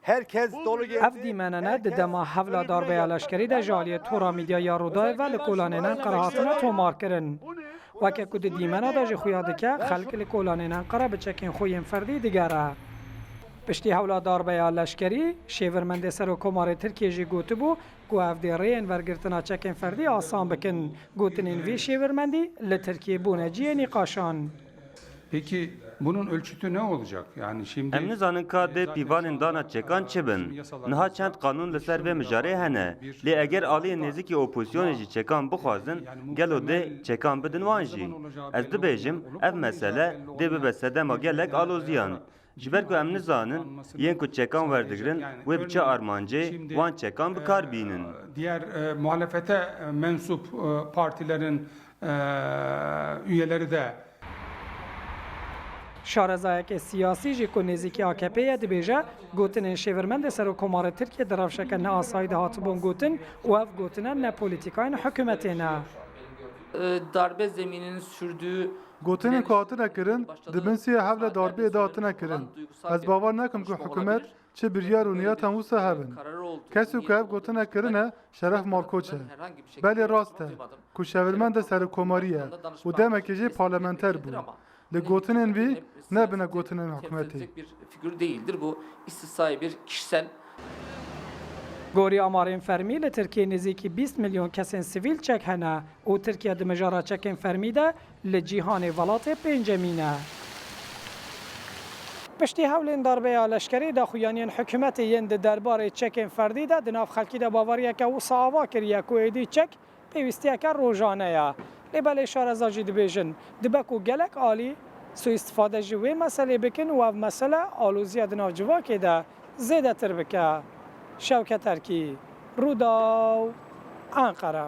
Herkes dolu geldi. Ev دیمنانه د دما حولا داربه لشکری ده جالی تورا میدیا یا رودای و لکولانینن قرهاتنا تومار کرن. وکه کد دیمنا ده جخویاده که خلق لکولانینن قره بچکین خویم فردی دیگره. پشتی حولا داربه لشکری شیورمند سر و کمار ترکیه جی گوته بو گو اف دی رین ورگرتنا چکین فردی آسان بکن گوتنین وی شیورمندی لترکیه بونه جیه نقاشان. Peki bunun ölçütü ne olacak? Yani şimdi Em nizanin ka de pîvanên dana çekan çi bin? Niha çend kanûn li ser vê mijarê hene. Lê eger aliyên nêzîkî opozisyonê jî çekan bixwazin, gelo dê çekan bidin wan jî. Ez dibêjim ev mesele dê bibe sedema gelek aloziyan. Ji ber ku em nizanin yên ku çekan werdigirin wê bi çi armancê wan çekan bikar bînin. diğer muhalefete mensup partilerin üyeleri de شارزایک سیاسی جی کو نزیکی AKP دبیجه گوتن شیورمند سر کمار ترکیه درافشک نه آساید هاتبون گوتن و اف گوتن نه پولیتیکاین حکومتینا. Darbe zemininin sürdüğü گوتن کاتنه کرن دبنسی حول darbe داتنه کرن از باور نکم که حکومت چه بریار و نیات هم وسه هبن کسی که اف گوتنه کرنه شرف مالکوچه بلی راسته که شورمند سر کماریه و دمه که پارلمانتر بود لگوتنن وی نه بنا گوتنن حکومتی bir figür değildir. Bu istisnai bir kişisel گوری آمارین فرمی لترکیه نزیکی 20 میلیون کسین سیویل چک هنه و ترکیه دمجارا چکین فرمی ده لجیهان ولات پنجمینه. پشتی هولین داربه لشکری دا خویانین حکومت یند دربار چکین فردی ده دناف خلکی ده باوریه که و صحابا کریه که ایدی چک پیوستیه که روژانه یا لیبالی شارزاجی دبیجن دبکو گلک آلی سو استفاده جوی مسئله بکن و مسئله آلوزیه دناف جواکی ده زیده تر بکه. شوکت ترکی روداو انقره